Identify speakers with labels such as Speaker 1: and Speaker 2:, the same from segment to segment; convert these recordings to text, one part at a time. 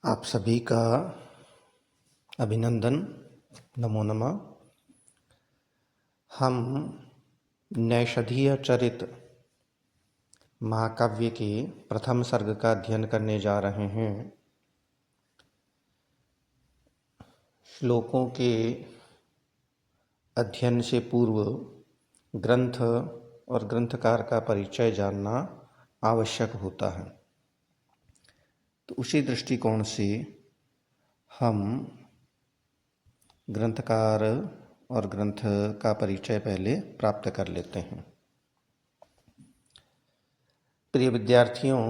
Speaker 1: आप सभी का अभिनंदन, नमो नमः। हम नैषधीय चरित महाकाव्य के प्रथम सर्ग का अध्ययन करने जा रहे हैं। श्लोकों के अध्ययन से पूर्व ग्रंथ और ग्रंथकार का परिचय जानना आवश्यक होता है। तो उसी दृष्टिकोण से हम ग्रंथकार और ग्रंथ का परिचय पहले प्राप्त कर लेते हैं। प्रिय विद्यार्थियों,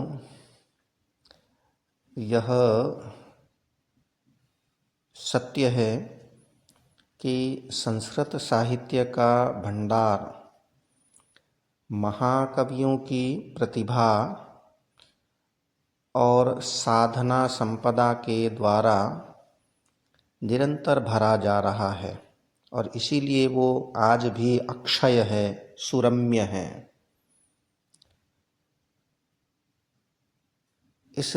Speaker 1: यह सत्य है कि संस्कृत साहित्य का भंडार महाकवियों की प्रतिभा और साधना संपदा के द्वारा निरंतर भरा जा रहा है और इसीलिए वो आज भी अक्षय है, सुरम्य है। इस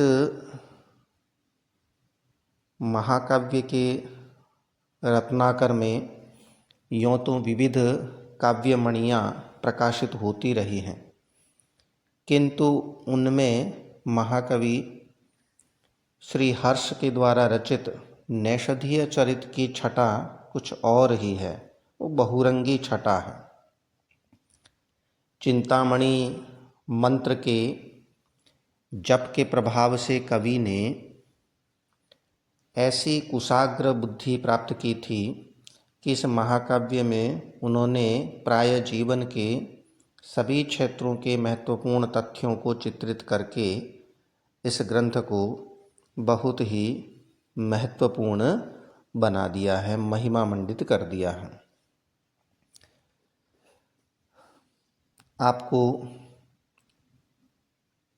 Speaker 1: महाकाव्य के रत्नाकर में यों तो विविध काव्यमणियाँ प्रकाशित होती रही हैं, किंतु उनमें महाकवि श्री हर्ष के द्वारा रचित नैषधीय चरित की छटा कुछ और ही है। वो बहुरंगी छटा है। चिंतामणि मंत्र के जप के प्रभाव से कवि ने ऐसी कुशाग्र बुद्धि प्राप्त की थी कि इस महाकाव्य में उन्होंने प्राय जीवन के सभी क्षेत्रों के महत्वपूर्ण तथ्यों को चित्रित करके इस ग्रंथ को बहुत ही महत्वपूर्ण बना दिया है, महिमा मंडित कर दिया है। आपको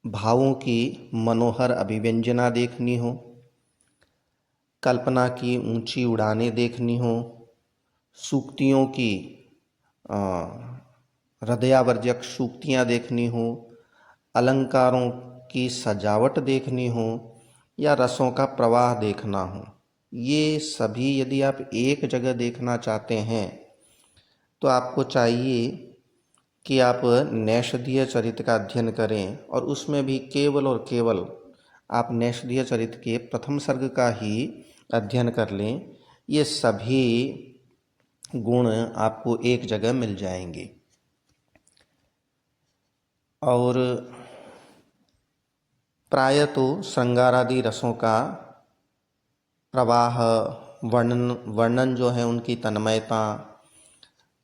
Speaker 1: भावों की मनोहर अभिव्यंजना देखनी हो, कल्पना की ऊंची उड़ानें देखनी हो, सूक्तियों की हृदयावर्जक सूक्तियाँ देखनी हो, अलंकारों की सजावट देखनी हो या रसों का प्रवाह देखना हो, ये सभी यदि आप एक जगह देखना चाहते हैं तो आपको चाहिए कि आप नैषधीय चरित का अध्ययन करें और उसमें भी केवल और केवल आप नैषधीय चरित के प्रथम सर्ग का ही अध्ययन कर लें। ये सभी गुण आपको एक जगह मिल जाएंगे। और प्राय तो श्रृंगारादि रसों का प्रवाह, वर्णन जो है उनकी तन्मयता,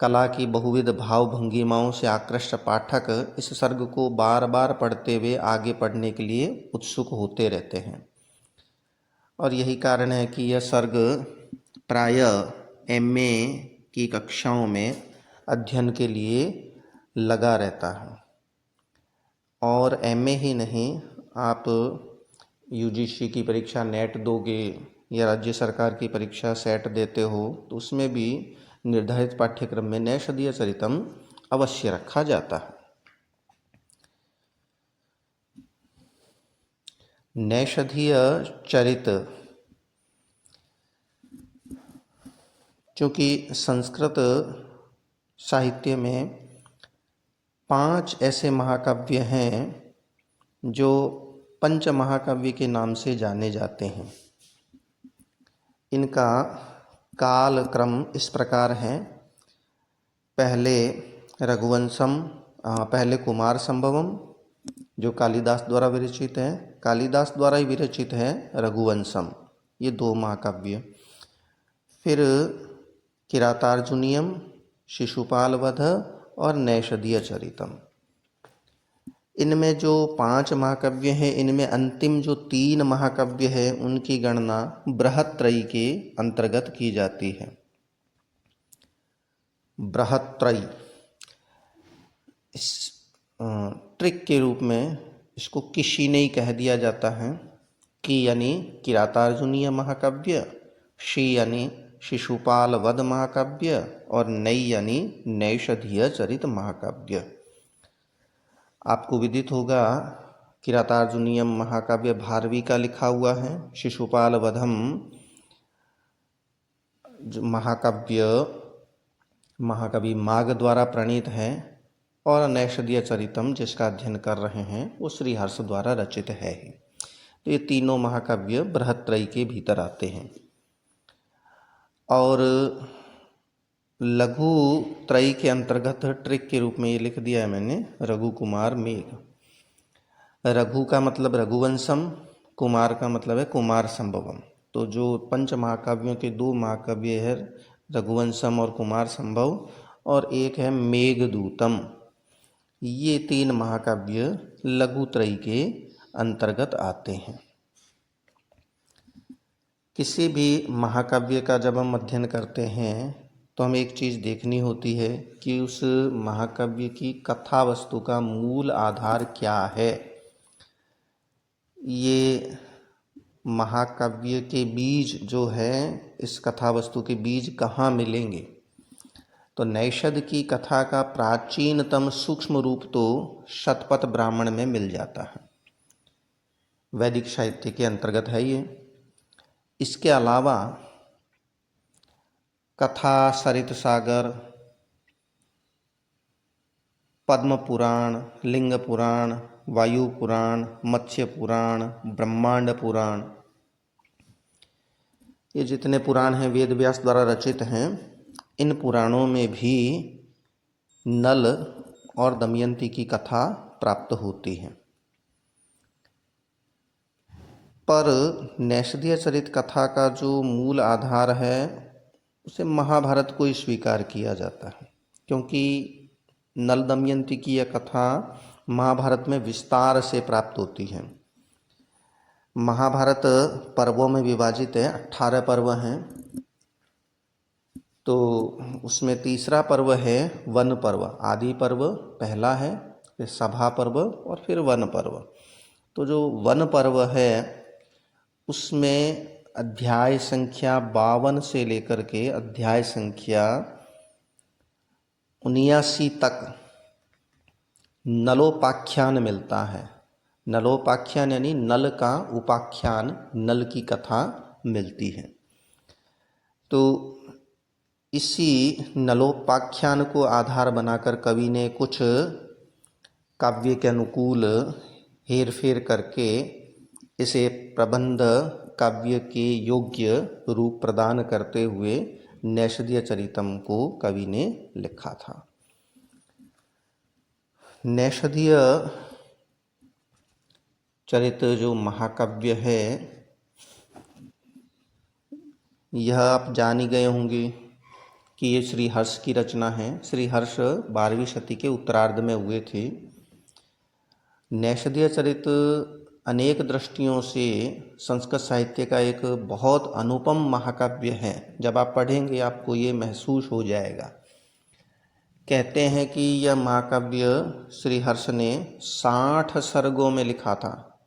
Speaker 1: कला की बहुविध भाव भंगिमाओं से आकृष्ट पाठक इस सर्ग को बार बार पढ़ते हुए आगे पढ़ने के लिए उत्सुक होते रहते हैं। और यही कारण है कि यह सर्ग प्राय एमए की कक्षाओं में अध्ययन के लिए लगा रहता है। और एमए ही नहीं, आप यूजीसी की परीक्षा नेट दोगे या राज्य सरकार की परीक्षा सेट देते हो तो उसमें भी निर्धारित पाठ्यक्रम में नैषधीय चरितम अवश्य रखा जाता है। नैषधीय चरित चूँकि संस्कृत साहित्य में 5 ऐसे महाकाव्य हैं जो पंच महाकाव्य के नाम से जाने जाते हैं। इनका काल क्रम इस प्रकार है। पहले रघुवंशम, पहले कुमार संभवम जो कालिदास द्वारा विरचित है, कालिदास द्वारा ही विरचित है रघुवंशम, ये 2 महाकाव्य। फिर किरातार्जुनीयम, शिशुपाल वध और नैषधीय चरितम। इनमें जो 5 महाकाव्य हैं, इनमें अंतिम जो 3 महाकाव्य है उनकी गणना बृहत्त्रयी के अंतर्गत की जाती है। बृहत्त्रयी इस ट्रिक के रूप में इसको किसी ने ही कह दिया जाता है। कि यानी किरातार्जुनीय महाकाव्य, शी यानी शिशुपाल वध महाकाव्य और नै यानी नैषधीय चरित महाकाव्य। आपको विदित होगा किरातार्जुनीयम महाकाव्य भारवी का लिखा हुआ है। शिशुपाल वधम जो महाकाव्य महाकवि माघ द्वारा प्रणीत है, और नैषधीय चरितम जिसका अध्ययन कर रहे हैं वो श्रीहर्ष द्वारा रचित है ही। तो ये तीनों महाकाव्य बृहत्त्रयी के भीतर आते हैं। और लघु त्रयी के अंतर्गत ट्रिक के रूप में ये लिख दिया है मैंने, रघु कुमार मेघ। रघु का मतलब रघुवंशम, कुमार का मतलब है कुमार संभवम। तो जो पंच महाकाव्यों के दो महाकाव्य है रघुवंशम और कुमार संभव, और एक है मेघदूतम। ये तीन महाकाव्य लघुत्रयी के अंतर्गत आते हैं। किसी भी महाकाव्य का जब हम अध्ययन करते हैं तो हमें एक चीज़ देखनी होती है कि उस महाकाव्य की कथा वस्तु का मूल आधार क्या है। ये महाकाव्य के बीज जो है, इस कथा वस्तु के बीज कहाँ मिलेंगे। तो नैषध की कथा का प्राचीनतम सूक्ष्म रूप तो शतपथ ब्राह्मण में मिल जाता है, वैदिक साहित्य के अंतर्गत है ये। इसके अलावा कथा सरित सागर, पद्म पुराण, लिंग पुराण, वायु पुराण, मत्स्य पुराण, ब्रह्मांड पुराण, ये जितने पुराण हैं वेद व्यास द्वारा रचित हैं, इन पुराणों में भी नल और दमयंती की कथा प्राप्त होती है। पर नैषधीय चरित कथा का जो मूल आधार है उसे महाभारत को ही स्वीकार किया जाता है, क्योंकि नल दमयंती की यह कथा महाभारत में विस्तार से प्राप्त होती है। महाभारत पर्वों में विभाजित है, 18 पर्व हैं। तो उसमें तीसरा पर्व है वन पर्व। आदि पर्व पहला है, फिर सभा पर्व और फिर वन पर्व। तो जो वन पर्व है उसमें अध्याय संख्या 52 से लेकर के अध्याय संख्या 79 तक नलोपाख्यान मिलता है। नलोपाख्यान यानी नल का उपाख्यान, नल की कथा मिलती है। तो इसी नलोपाख्यान को आधार बनाकर कवि ने कुछ काव्य के अनुकूल हेर फेर करके इसे प्रबंध काव्य के योग्य रूप प्रदान करते हुए नैषधीय चरितम को कवि ने लिखा था। नैषधीय चरित जो महाकाव्य है, यह आप जान ही गए होंगे कि ये श्रीहर्ष की रचना है। श्रीहर्ष 12वीं शती के उत्तरार्ध में हुए थे। नैषधीय चरित अनेक दृष्टियों से संस्कृत साहित्य का एक बहुत अनुपम महाकाव्य है। जब आप पढ़ेंगे आपको ये महसूस हो जाएगा। कहते हैं कि यह महाकाव्य श्रीहर्ष ने 60 सर्गों में लिखा था।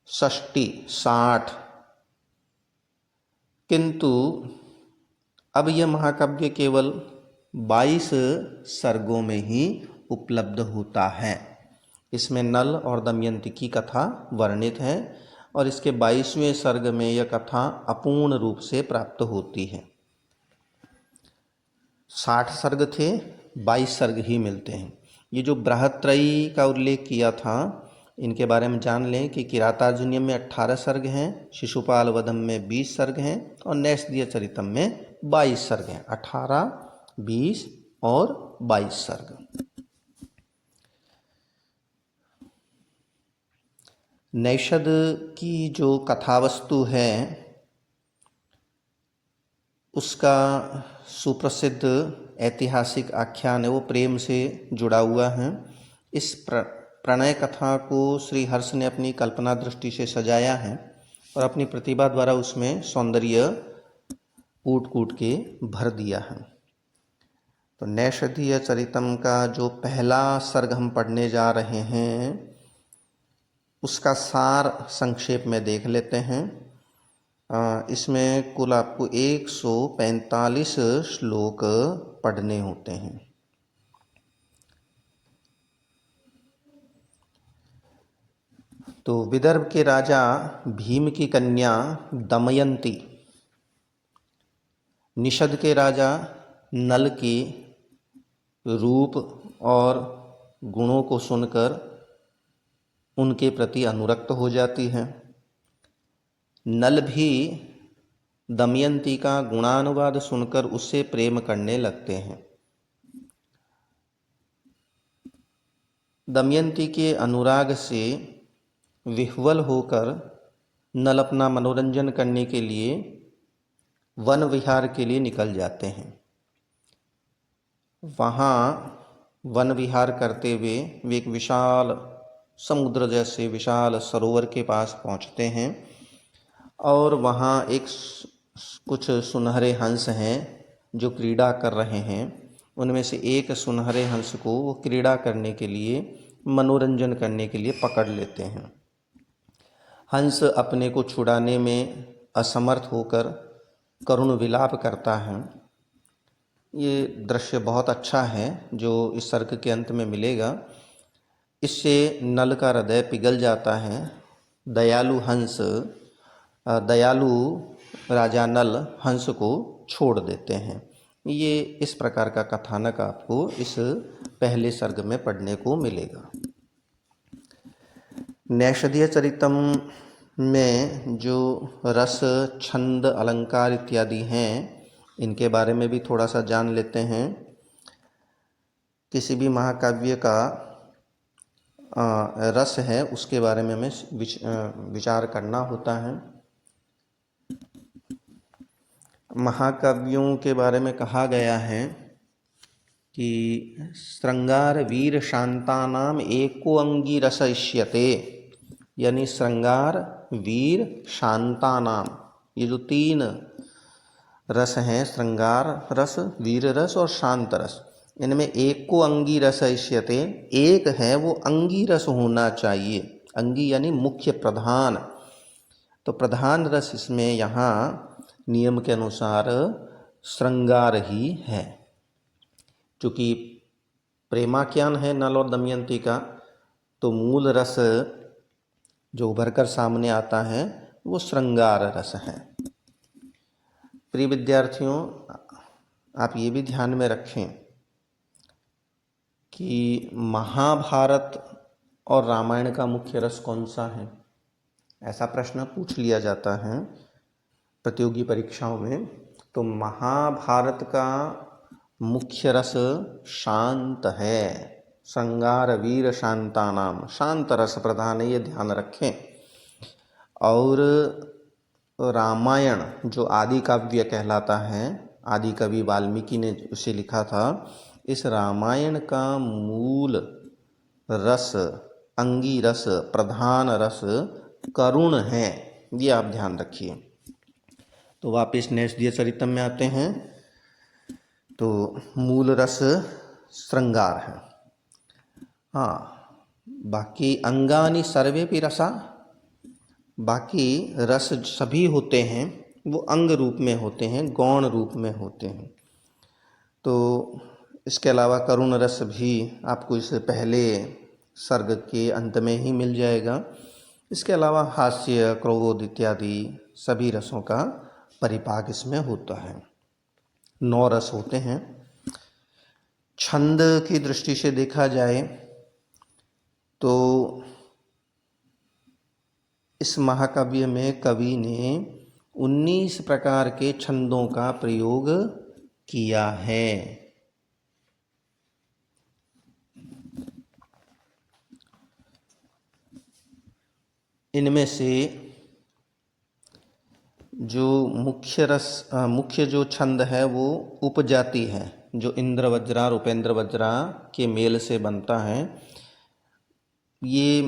Speaker 1: 60। किंतु अब यह महाकाव्य केवल 22 सर्गों में ही उपलब्ध होता है। इसमें नल और दमयंती की कथा वर्णित है और इसके 22वें सर्ग में यह कथा अपूर्ण रूप से प्राप्त होती है। 60 सर्ग थे, 22 सर्ग ही मिलते हैं। ये जो बृहत्त्रयी का उल्लेख किया था, इनके बारे में जान लें कि किरातार्जुनीयम में 18 सर्ग हैं, शिशुपाल वधम में 20 सर्ग हैं और नैषधीय चरितम में 22 सर्ग हैं। 18, 20 और 22 सर्ग। नैषध की जो कथावस्तु है उसका सुप्रसिद्ध ऐतिहासिक आख्यान है, वो प्रेम से जुड़ा हुआ है। इस प्रणय कथा को श्रीहर्ष ने अपनी कल्पना दृष्टि से सजाया है और अपनी प्रतिभा द्वारा उसमें सौंदर्य कूट कूट के भर दिया है। तो नैषधीय चरितम का जो पहला सर्ग हम पढ़ने जा रहे हैं उसका सार संक्षेप में देख लेते हैं। इसमें कुल आपको 145 श्लोक पढ़ने होते हैं। तो विदर्भ के राजा भीम की कन्या दमयंती निषद के राजा नल के रूप और गुणों को सुनकर उनके प्रति अनुरक्त हो जाती है। नल भी दमयंती का गुणानुवाद सुनकर उससे प्रेम करने लगते हैं। दमयंती के अनुराग से विह्वल होकर नल अपना मनोरंजन करने के लिए वन विहार के लिए निकल जाते हैं। वहाँ वन विहार करते हुए वे एक विशाल समुद्र जैसे विशाल सरोवर के पास पहुँचते हैं और वहाँ एक कुछ सुनहरे हंस हैं जो क्रीड़ा कर रहे हैं। उनमें से एक सुनहरे हंस को वो क्रीड़ा करने के लिए मनोरंजन करने के लिए पकड़ लेते हैं। हंस अपने को छुड़ाने में असमर्थ होकर करुण विलाप करता है। ये दृश्य बहुत अच्छा है जो इस सर्ग के अंत में मिलेगा। इससे नल का हृदय पिघल जाता है। दयालु राजा नल हंस को छोड़ देते हैं। ये इस प्रकार का कथानक आपको इस पहले सर्ग में पढ़ने को मिलेगा। नैषधीय चरितम में जो रस, छंद, अलंकार इत्यादि हैं, इनके बारे में भी थोड़ा सा जान लेते हैं। किसी भी महाकाव्य का रस है उसके बारे में हमें विचार करना होता है। महाकाव्यों के बारे में कहा गया है कि श्रृंगार वीर शांतानाम एको अंगी रस इष्यते, यानी श्रृंगार, वीर, शांतानाम, ये जो तीन रस हैं, श्रृंगार रस, वीर रस और शांत रस, इनमें एक को अंगी रस इष्यते, एक है वो अंगी रस होना चाहिए। अंगी यानी मुख्य, प्रधान। तो प्रधान रस इसमें यहाँ नियम के अनुसार श्रृंगार ही है। चूँकि प्रेमाख्यान है नल और दमयंती का, तो मूल रस जो उभर कर सामने आता है वो श्रृंगार रस है। प्रिय विद्यार्थियों, आप ये भी ध्यान में रखें कि महाभारत और रामायण का मुख्य रस कौन सा है? ऐसा प्रश्न पूछ लिया जाता है प्रतियोगी परीक्षाओं में। तो महाभारत का मुख्य रस शांत है। श्रृंगार वीर शांतानाम, शांत रस प्रधान है, ये ध्यान रखें। और रामायण जो आदि काव्य कहलाता है, आदि कवि वाल्मीकि ने उसे लिखा था, इस रामायण का मूल रस, अंगी रस, प्रधान रस करुण है। ये आप ध्यान रखिए। तो वापिस नैषधीय चरितम में आते हैं। तो मूल रस श्रृंगार है। हाँ, बाकी अंगानि सर्वेपि रसा, बाकी रस सभी होते हैं वो अंग रूप में होते हैं, गौण रूप में होते हैं। तो इसके अलावा करुण रस भी आपको इस पहले सर्ग के अंत में ही मिल जाएगा। इसके अलावा हास्य, क्रोध इत्यादि सभी रसों का परिपाक इसमें होता है। 9 रस होते हैं। छंद की दृष्टि से देखा जाए तो इस महाकाव्य में कवि ने 19 प्रकार के छंदों का प्रयोग किया है। इनमें से जो मुख्य जो छंद है वो उपजाति है, जो इंद्र वज्रा और उपेंद्र वज्रा के मेल से बनता है। ये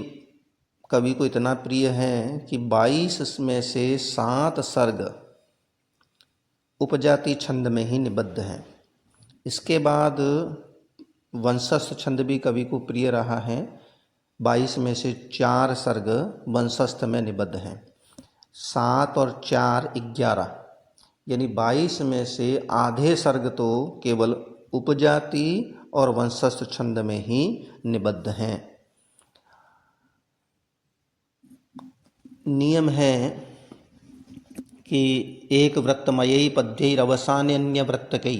Speaker 1: कवि को इतना प्रिय है कि 22 में से 7 सर्ग उपजाति छंद में ही निबद्ध हैं। इसके बाद वंशस्थ छंद भी कवि को प्रिय रहा है। 22 में से 4 सर्ग वंशस्थ में निबद्ध हैं। 7 और 4 11, यानी 22 में से आधे सर्ग तो केवल उपजाति और वंशस्थ छंद में ही निबद्ध हैं। नियम है कि एक वृत्तमयी पद्यैरवसान्य वृत्तकै,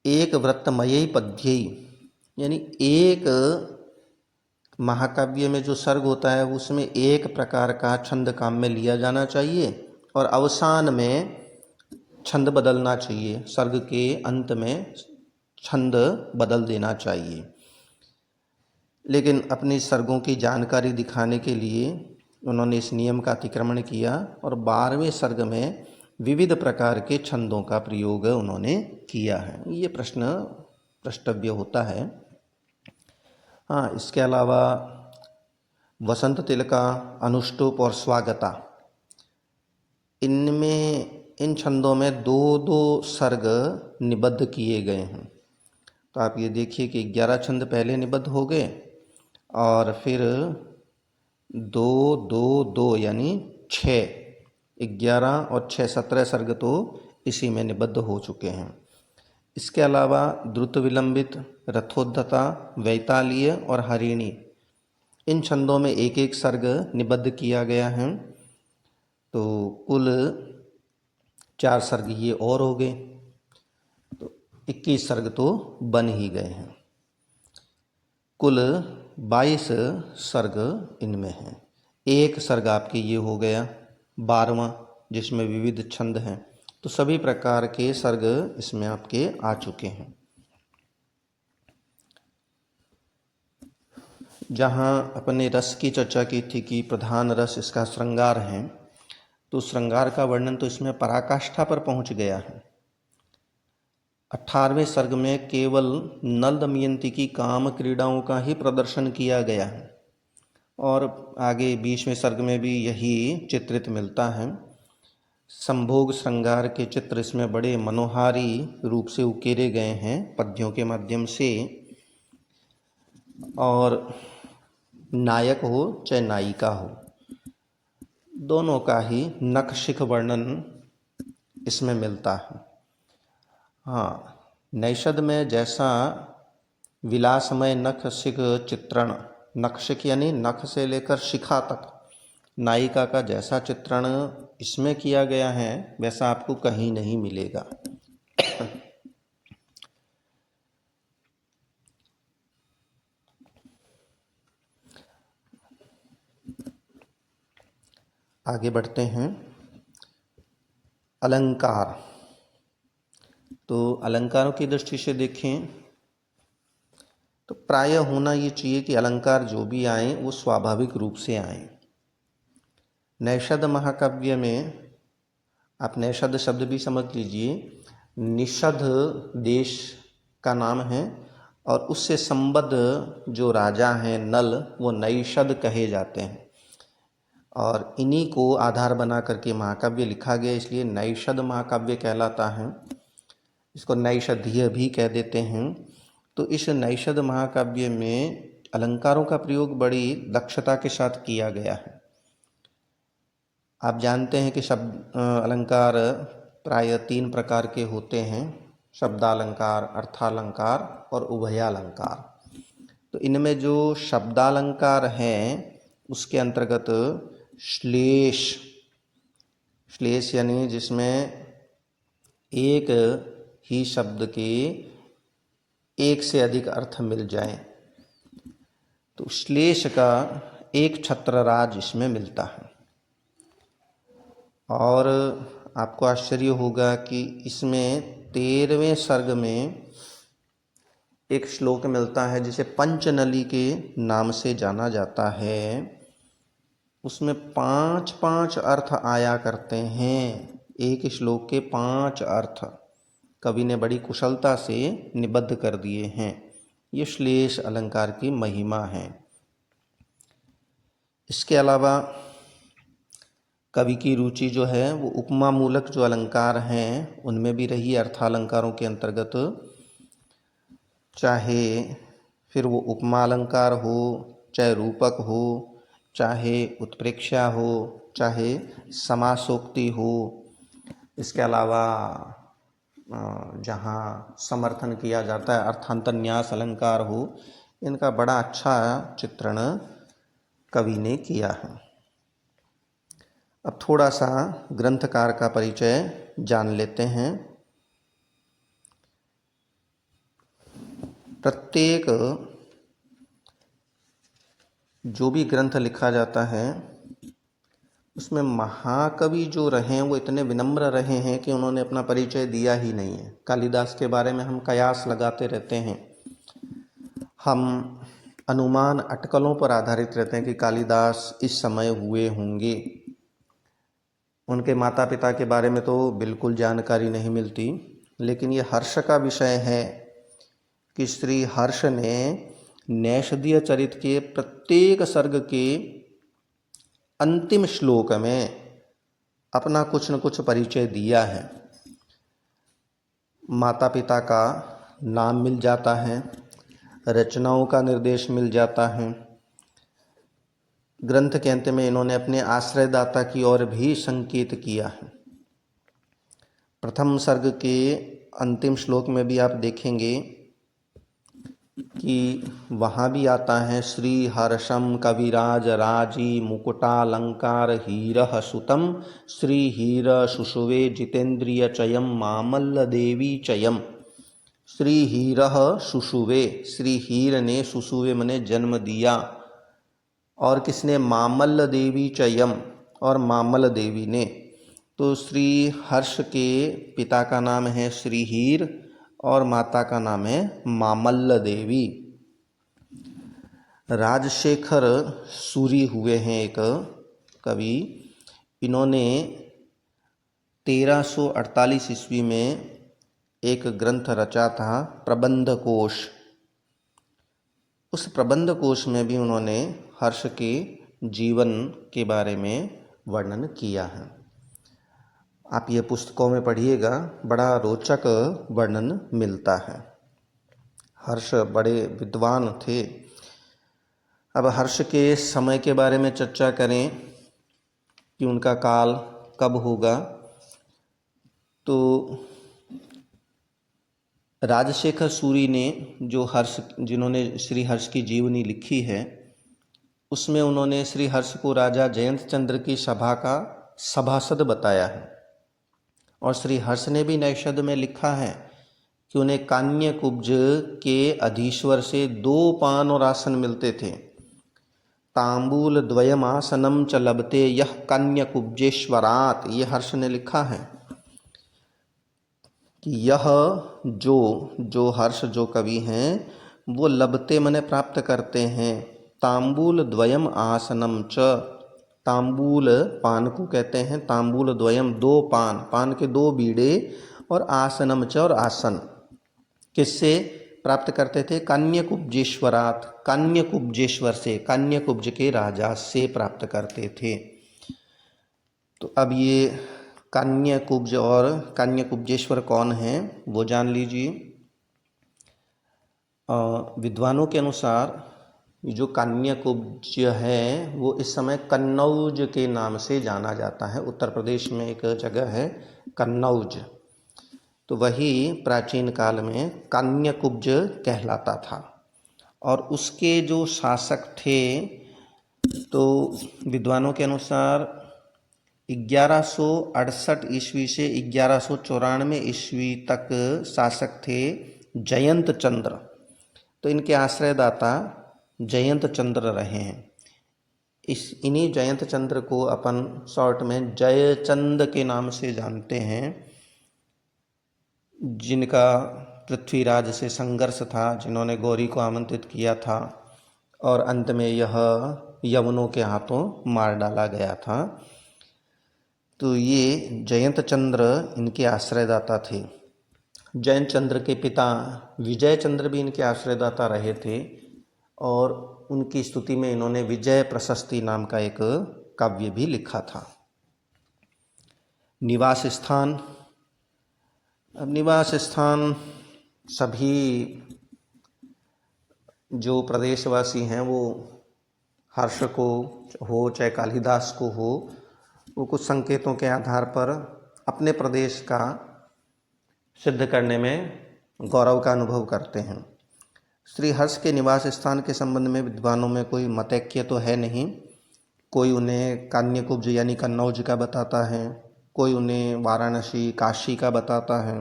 Speaker 1: एक वृत्तमयी पद्यई यानी एक महाकाव्य में जो सर्ग होता है उसमें एक प्रकार का छंद काम में लिया जाना चाहिए और अवसान में छंद बदलना चाहिए, सर्ग के अंत में छंद बदल देना चाहिए। लेकिन अपनी सर्गों की जानकारी दिखाने के लिए उन्होंने इस नियम का अतिक्रमण किया और 12वें सर्ग में विविध प्रकार के छंदों का प्रयोग उन्होंने किया है। ये प्रश्न प्रष्टव्य होता है। हाँ, इसके अलावा वसंत तिलका, अनुष्टुप और स्वागता, इनमें इन छंदों में दो दो सर्ग निबद्ध किए गए हैं। तो आप ये देखिए कि 11 छंद पहले निबद्ध हो गए और फिर 2 2 2 यानी 6, 11 और 6 17 सर्ग तो इसी में निबद्ध हो चुके हैं। इसके अलावा द्रुत विलंबित, रथोद्धता, वैतालीय और हरिणी, इन छंदों में एक एक सर्ग निबद्ध किया गया है। तो कुल 4 सर्ग ये और हो गए, तो 21 सर्ग तो बन ही गए हैं। कुल 22 सर्ग इनमें हैं। एक सर्ग आपके ये हो गया 12वां, जिसमें विविध छंद हैं। तो सभी प्रकार के सर्ग इसमें आपके आ चुके हैं। जहाँ अपने रस की चर्चा की थी कि प्रधान रस इसका श्रृंगार है, तो श्रृंगार का वर्णन तो इसमें पराकाष्ठा पर पहुंच गया है। 18वें सर्ग में केवल नल दमयंती की काम क्रीड़ाओं का ही प्रदर्शन किया गया है और आगे 20वें सर्ग में भी यही चित्रित मिलता है। संभोग श्रृंगार के चित्र इसमें बड़े मनोहारी रूप से उकेरे गए हैं पद्यों के माध्यम से, और नायक हो चाहे नायिका हो, दोनों का ही नखशिख वर्णन इसमें मिलता है। हाँ, नैषद में जैसा विलासमय नखशिख चित्रण, नखशिख यानी नख से लेकर शिखा तक नायिका का जैसा चित्रण इसमें किया गया है, वैसा आपको कहीं नहीं मिलेगा। आगे बढ़ते हैं। अलंकार, तो अलंकारों की दृष्टि से देखें तो प्रायः होना ये चाहिए कि अलंकार जो भी आए वो स्वाभाविक रूप से आए। नैषद महाकाव्य में आप नैषद शब्द भी समझ लीजिए, निषद देश का नाम है और उससे संबद्ध जो राजा हैं नल, वो नैषद कहे जाते हैं और इन्हीं को आधार बना करके महाकाव्य लिखा गया, इसलिए नैषद महाकाव्य कहलाता है। इसको नैषधीय भी कह देते हैं। तो इस नैषद महाकाव्य में अलंकारों का प्रयोग बड़ी दक्षता के साथ किया गया है। आप जानते हैं कि शब्द अलंकार प्राय 3 प्रकार के होते हैं, शब्दालंकार, अर्थालंकार और उभयालंकार। तो इनमें जो शब्दालंकार हैं उसके अंतर्गत श्लेष, श्लेष यानी जिसमें एक ही शब्द के एक से अधिक अर्थ मिल जाए, तो श्लेष का एक छत्रराज इसमें मिलता है। और आपको आश्चर्य होगा कि इसमें 13वें सर्ग में एक श्लोक मिलता है जिसे पंचनली के नाम से जाना जाता है। उसमें 5-5 अर्थ आया करते हैं, एक श्लोक के 5 अर्थ कवि ने बड़ी कुशलता से निबद्ध कर दिए हैं। ये श्लेष अलंकार की महिमा है। इसके अलावा कवि की रुचि जो है वो उपमा मूलक जो अलंकार हैं उनमें भी रही। अर्थालंकारों के अंतर्गत चाहे फिर वो उपमा अलंकार हो, चाहे रूपक हो, चाहे उत्प्रेक्षा हो, चाहे समासोक्ति हो, इसके अलावा जहाँ समर्थन किया जाता है अर्थांतरन्यास अलंकार हो, इनका बड़ा अच्छा चित्रण कवि ने किया है। अब थोड़ा सा ग्रंथकार का परिचय जान लेते हैं। प्रत्येक जो भी ग्रंथ लिखा जाता है उसमें महाकवि जो रहे हैं वो इतने विनम्र रहे हैं कि उन्होंने अपना परिचय दिया ही नहीं है। कालिदास के बारे में हम कयास लगाते रहते हैं, हम अनुमान अटकलों पर आधारित रहते हैं कि कालिदास इस समय हुए होंगे। उनके माता पिता के बारे में तो बिल्कुल जानकारी नहीं मिलती, लेकिन ये हर्ष का विषय है कि श्री हर्ष ने नैषधीय चरित के प्रत्येक सर्ग के अंतिम श्लोक में अपना कुछ न कुछ परिचय दिया है। माता पिता का नाम मिल जाता है, रचनाओं का निर्देश मिल जाता है। ग्रंथ के अंत में इन्होंने अपने आश्रयदाता की ओर भी संकेत किया है। प्रथम सर्ग के अंतिम श्लोक में भी आप देखेंगे कि वहाँ भी आता है, श्री हर्षम कविराज राजी मुकुटालंकार हीरः सुतम श्री हीर शुशुवे जितेंद्रिय चयम मामल्ल देवी चयम। श्री हीरः शुशुवे, श्री हीर ने शुशुवे मने जन्म दिया, और किसने? मामल्ल देवी चयम, और मामल्ल देवी ने। तो श्री हर्ष के पिता का नाम है श्री हीर और माता का नाम है मामल्ल देवी। राजशेखर सूरी हुए हैं एक कवि। इन्होंने 1348 ईस्वी में एक ग्रंथ रचा था, प्रबंध कोश। उस प्रबंध कोश में भी उन्होंने हर्ष के जीवन के बारे में वर्णन किया है। आप ये पुस्तकों में पढ़िएगा, बड़ा रोचक वर्णन मिलता है। हर्ष बड़े विद्वान थे। अब हर्ष के समय के बारे में चर्चा करें कि उनका काल कब होगा, तो राजशेखर सूरी ने जिन्होंने श्री हर्ष की जीवनी लिखी है, उसमें उन्होंने श्री हर्ष को राजा जयंत चंद्र की सभा का सभासद बताया है। और श्री हर्ष ने भी नैषध में लिखा है कि उन्हें कान्य कुब्ज के अधीश्वर से 2 पान और आसन मिलते थे। तांबूल द्वयमासनम च लभते यह कान्य कुब्जेश्वरात, ये हर्ष ने लिखा है कि यह जो हर्ष जो कवि हैं वो लभते मने प्राप्त करते हैं। तांबूल द्वयम आसनम च, तांबूल पान को कहते हैं, तांबूल द्वयम 2 पान, पान के 2 बीड़े, और आसनम च, और आसन किससे प्राप्त करते थे? कान्यकुब्जेश्वरात, कान्यकुब्जेश्वर से, कान्यकुब्ज के राजा से प्राप्त करते थे। तो अब ये कान्यकुब्ज और कान्यकुब्जेश्वर कौन हैं वो जान लीजिए। विद्वानों के अनुसार जो कान्यकुब्ज है वो इस समय कन्नौज के नाम से जाना जाता है। उत्तर प्रदेश में एक जगह है कन्नौज, तो वही प्राचीन काल में कान्यकुब्ज कहलाता था। और उसके जो शासक थे, तो विद्वानों के अनुसार 1168 ईस्वी से 1194 ईस्वी तक शासक थे जयंत चंद्र। तो इनके आश्रयदाता जयंत चंद्र रहे हैं। इन्हीं जयंत चंद्र को अपन शॉर्ट में जयचंद के नाम से जानते हैं, जिनका पृथ्वीराज से संघर्ष था, जिन्होंने गौरी को आमंत्रित किया था और अंत में यह यवनों के हाथों मार डाला गया था। तो ये जयंत चंद्र इनके आश्रयदाता थे। जयंत चंद्र के पिता विजय चंद्र भी इनके आश्रयदाता रहे थे, और उनकी स्तुति में इन्होंने विजय प्रशस्ति नाम का एक काव्य भी लिखा था। निवास स्थान, अब निवास स्थान सभी जो प्रदेशवासी हैं वो हर्ष को हो चाहे कालिदास को हो, वो कुछ संकेतों के आधार पर अपने प्रदेश का सिद्ध करने में गौरव का अनुभव करते हैं। श्री हर्ष के निवास स्थान के संबंध में विद्वानों में कोई मतैक्य तो है नहीं। कोई उन्हें कान्यकुब्ज यानी कन्नौज का बताता है, कोई उन्हें वाराणसी काशी का बताता है,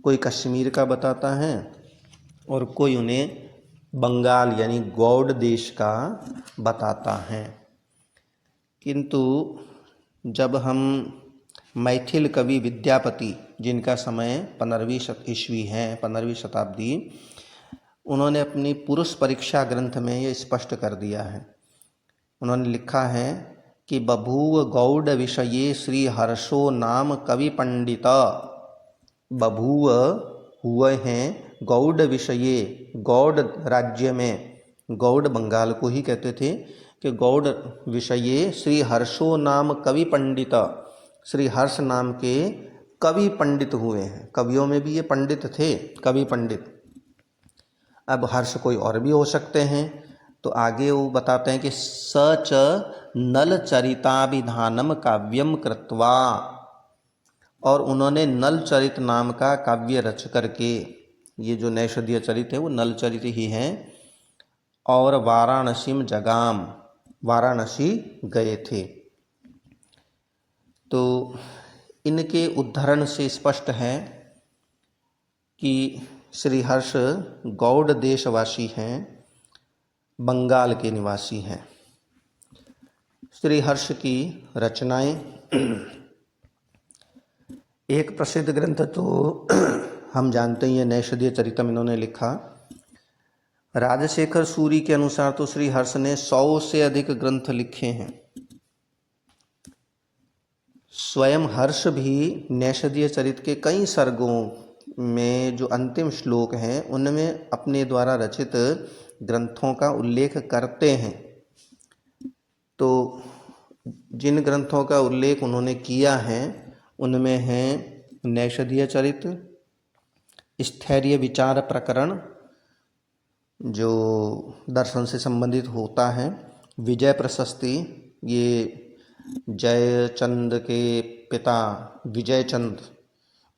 Speaker 1: कोई कश्मीर का बताता है और कोई उन्हें बंगाल यानी गौड़ देश का बताता है। किंतु जब हम मैथिल कवि विद्यापति, जिनका समय 15वीं ईस्वी है, 15वीं शताब्दी, उन्होंने अपनी पुरुष परीक्षा ग्रंथ में ये स्पष्ट कर दिया है। उन्होंने लिखा है कि बभूव गौड़ विषये श्री हर्षो नाम कवि पंडित। बभूव हुए हैं गौड़ विषये, गौड़ राज्य में, गौड़ बंगाल को ही कहते थे, कि गौड़ विषये श्री हर्षो नाम कवि पंडित, श्री हर्ष नाम के कवि पंडित हुए हैं। कवियों में भी ये पंडित थे, कवि पंडित। अब हर्ष कोई और भी हो सकते हैं, तो आगे वो बताते हैं कि सच नल चरिताभिधानम काव्यम कृत्वा, और उन्होंने नल चरित नाम का काव्य रच करके, ये जो नैषधीय चरित है वो नल चरित ही है, और वाराणसीम जगाम, वाराणसी गए थे। तो इनके उद्धरण से स्पष्ट है कि श्री हर्ष गौड़ देशवासी हैं, बंगाल के निवासी हैं। श्री हर्ष की रचनाएं, एक प्रसिद्ध ग्रंथ तो हम जानते ही हैं, नैषधीय चरितम इन्होंने लिखा। राजशेखर सूरी के अनुसार तो श्री हर्ष ने 100 से अधिक ग्रंथ लिखे हैं। स्वयं हर्ष भी नैषधीय चरित के कई सर्गों में जो अंतिम श्लोक हैं उनमें अपने द्वारा रचित ग्रंथों का उल्लेख करते हैं। तो जिन ग्रंथों का उल्लेख उन्होंने किया है उनमें हैं नैषधीय चरित, स्थैर्य विचार प्रकरण जो दर्शन से संबंधित होता है, विजय प्रशस्ति, ये जयचंद के पिता विजयचंद,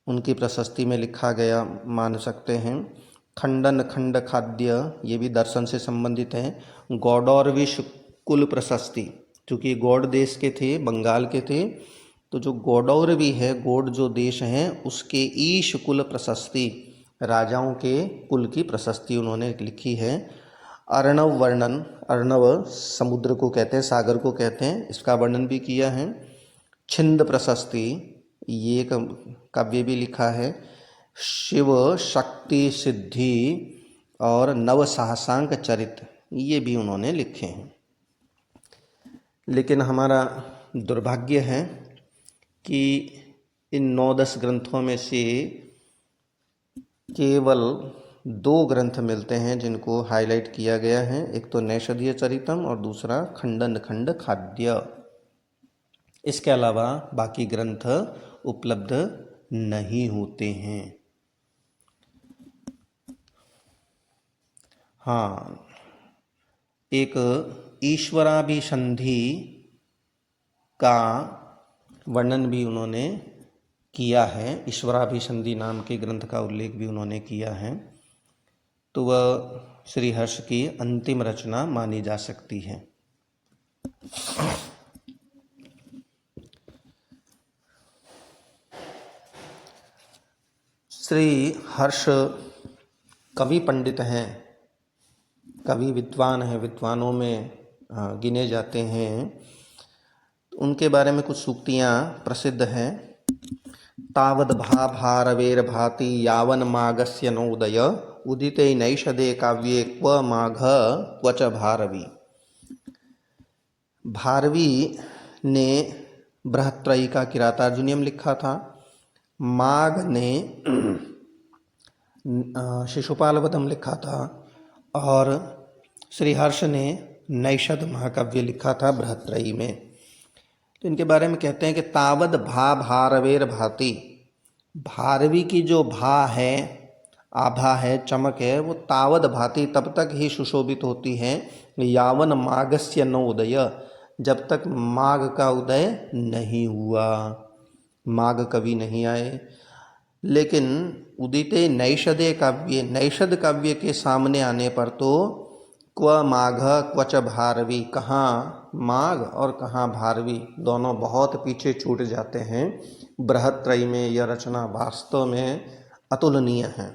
Speaker 1: उनकी प्रशस्ति में लिखा गया मान सकते हैं। खंडन खंड खाद्य, ये भी दर्शन से संबंधित है। गौड़ौरविश कुल प्रशस्ति, चूँकि गौड़ देश के थे, बंगाल के थे, तो जो गौड़ौरवी है, गौड़ जो देश हैं उसके ईश कुल प्रशस्ति, राजाओं के कुल की प्रशस्ति उन्होंने लिखी है। अर्णव वर्णन, अर्णव समुद्र को कहते हैं, सागर को कहते हैं, इसका वर्णन भी किया है। छिंद प्रशस्ति, ये काव्य भी लिखा है। शिव शक्ति सिद्धि और नव साहसांक चरित, ये भी उन्होंने लिखे हैं। लेकिन हमारा दुर्भाग्य है कि इन 9-10 ग्रंथों में से केवल 2 ग्रंथ मिलते हैं जिनको हाईलाइट किया गया है। एक तो नैषधीय चरितम और दूसरा खंडन खंड खाद्य। इसके अलावा बाकी ग्रंथ उपलब्ध नहीं होते हैं। हाँ, एक ईश्वराभिसंधि का वर्णन भी उन्होंने किया है, ईश्वराभिसंधि नाम के ग्रंथ का उल्लेख भी उन्होंने किया है। तो वह श्री हर्ष की अंतिम रचना मानी जा सकती है। श्री हर्ष कवि पंडित हैं, कवि विद्वान हैं, विद्वानों में गिने जाते हैं। उनके बारे में कुछ सूक्तियाँ प्रसिद्ध हैं। तावद भा भारवेर भाति यावन मागस्य नोदय उदिते नैषधे काव्ये क्व माघ क्व च भारवी। भारवी ने बृहत्त्रयी का किरातार्जुनीयम लिखा था। माघ ने शिशुपालवधम लिखा था और श्री हर्ष ने नैषध महाकाव्य लिखा था बृहत्त्रयी में। तो इनके बारे में कहते हैं कि तावद भा भारवेर भाति, भारवी की जो भा है, आभा है, चमक है, वो तावद भाति तब तक ही सुशोभित होती है, यावन माघस्य न उदय, जब तक माघ का उदय नहीं हुआ, माघ कभी नहीं आए। लेकिन उदिते नैषधे काव्य, नैषध काव्य के सामने आने पर तो क्व माघ क्वच भारवी, कहाँ माघ और कहाँ भारवी, दोनों बहुत पीछे छूट जाते हैं। बृहत्त्रयी में यह रचना वास्तव में अतुलनीय है।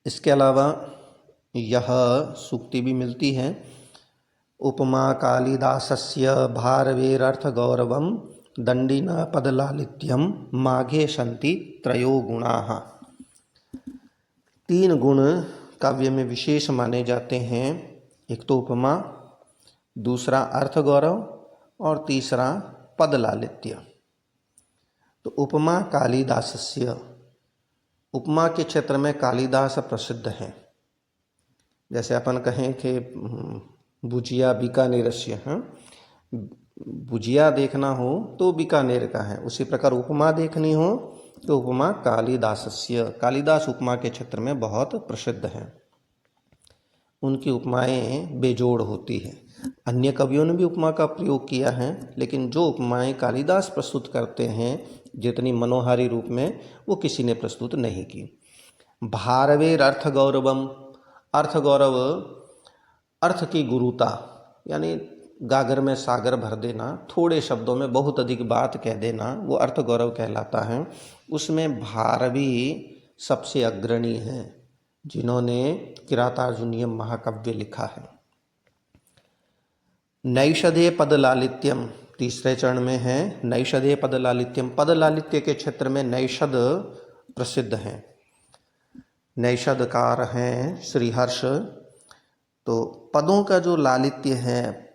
Speaker 1: इसके अलावा यह सूक्ति भी मिलती है, उपमा कालिदासस्य भारवेरर्थ गौरवम दंडिना पदलालित्यम माघे सन्ति त्रयो गुणाः। 3 गुण काव्य में विशेष माने जाते हैं। एक तो उपमा, दूसरा अर्थ गौरव और तीसरा पद लालित्य। तो उपमा कालिदासस्य, उपमा के क्षेत्र में कालिदास प्रसिद्ध हैं। जैसे अपन कहें कि भुजिया बीकानेरस्य, भुजिया देखना हो तो बीकानेर का है, उसी प्रकार उपमा देखनी हो तो उपमा कालिदासस्य, कालिदास उपमा के क्षेत्र में बहुत प्रसिद्ध हैं। उनकी उपमाएं बेजोड़ होती हैं। अन्य कवियों ने भी उपमा का प्रयोग किया है, लेकिन जो उपमाएं कालिदास प्रस्तुत करते हैं जितनी मनोहारी रूप में, वो किसी ने प्रस्तुत नहीं की। भारवेर अर्थ गौरवम, अर्थ गौरव, अर्थ की गुरुता, यानी गागर में सागर भर देना, थोड़े शब्दों में बहुत अधिक बात कह देना, वो अर्थ गौरव कहलाता है। उसमें भारवी सबसे अग्रणी हैं, जिन्होंने किरातार्जुनीयम महाकाव्य लिखा है। नैषधे पद लालित्यम तीसरे चरण में है। नैषधे पद लालित्यम, पद लालित्य के क्षेत्र में नैषद प्रसिद्ध हैं। नैषदकार हैं श्रीहर्ष। तो पदों का जो लालित्य है,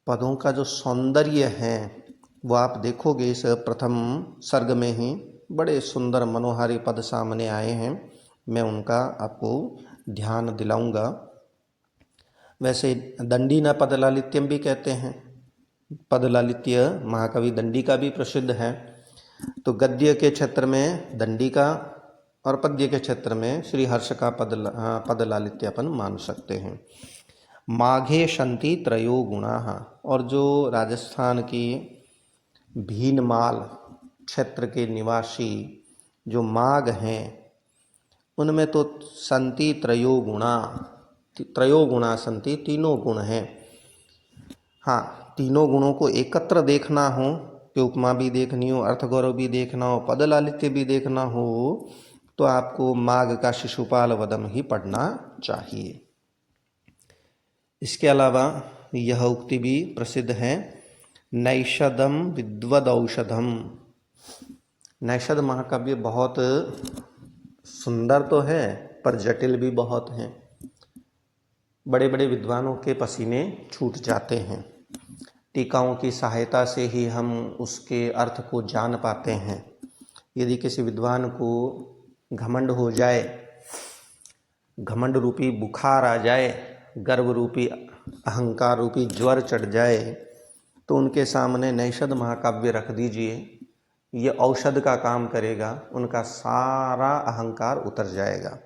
Speaker 1: पदों का जो सौंदर्य है, वो आप देखोगे इस प्रथम सर्ग में ही बड़े सुंदर मनोहारी पद सामने आए हैं। मैं उनका आपको ध्यान दिलाऊंगा। वैसे दंडी न पद लालित्यम भी कहते हैं। पद लालित्य महाकवि दंडी का भी प्रसिद्ध है। तो गद्य के क्षेत्र में दंडी का और पद्य के क्षेत्र में श्री हर्ष का पद लालित्य अपन मान सकते हैं। माघे शंति त्रयो गुणाः, और जो राजस्थान की भीनमाल क्षेत्र के निवासी जो माघ हैं, उनमें तो संति त्रयो गुणा संति, तीनों गुण हैं। हाँ, तीनों गुणों को एकत्र देखना हो कि उपमा भी देखनी हो, अर्थ गौरव भी देखना हो, पद लालित्य भी देखना हो, तो आपको माघ का शिशुपाल वदम ही पढ़ना चाहिए। इसके अलावा यह उक्ति भी प्रसिद्ध है, नैषदम विद्वदौषधम। नैषद महाकाव्य बहुत सुंदर तो है पर जटिल भी बहुत हैं। बड़े बड़े विद्वानों के पसीने छूट जाते हैं। टीकाओं की सहायता से ही हम उसके अर्थ को जान पाते हैं। यदि किसी विद्वान को घमंड हो जाए, घमंड रूपी बुखार आ जाए, गर्व रूपी अहंकार रूपी ज्वर चढ़ जाए, तो उनके सामने नैषद महाकाव्य रख दीजिए, ये औषध का काम करेगा, उनका सारा अहंकार उतर जाएगा।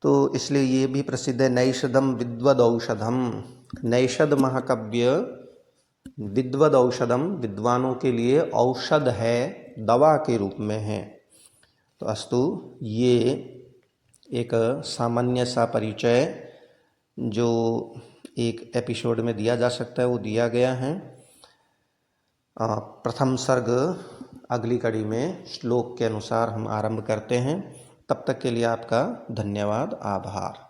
Speaker 1: तो इसलिए ये भी प्रसिद्ध है, नैषदम विद्वद औषधम। नैषद महाकाव्य विद्वद औषधम, विद्वानों के लिए औषध है, दवा के रूप में है। तो अस्तु, ये एक सामान्य सा परिचय जो एक एपिसोड में दिया जा सकता है वो दिया गया है। प्रथम सर्ग अगली कड़ी में श्लोक के अनुसार हम आरंभ करते हैं। तब तक के लिए आपका धन्यवाद, आभार।